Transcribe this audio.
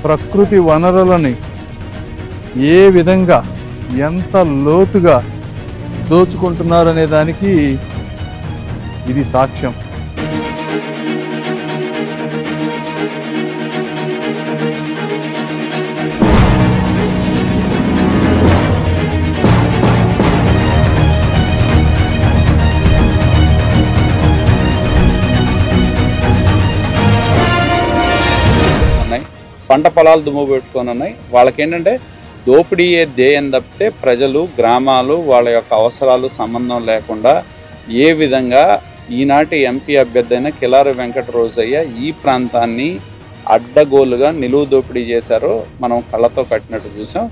ప్రకృతి వనరులని ఏ విధంగా ఎంత లోతుగా దోచుకుంటున్నారనే దానికి ఇది సాక్ష్యం. పంట పొలాలు దుమ్ము పెట్టుకొని ఉన్నాయి. వాళ్ళకేంటంటే దోపిడీయే ధ్యేయం తప్పితే ప్రజలు, గ్రామాలు వాళ్ళ యొక్క అవసరాలు సంబంధం లేకుండా ఏ విధంగా ఈనాటి ఎంపీ అభ్యర్థి అయిన కిలారి వెంకట రోజయ్య ఈ ప్రాంతాన్ని అడ్డగోలుగా నిలువు దోపిడీ చేశారో మనం కళ్ళతో కట్టినట్టు చూసాం.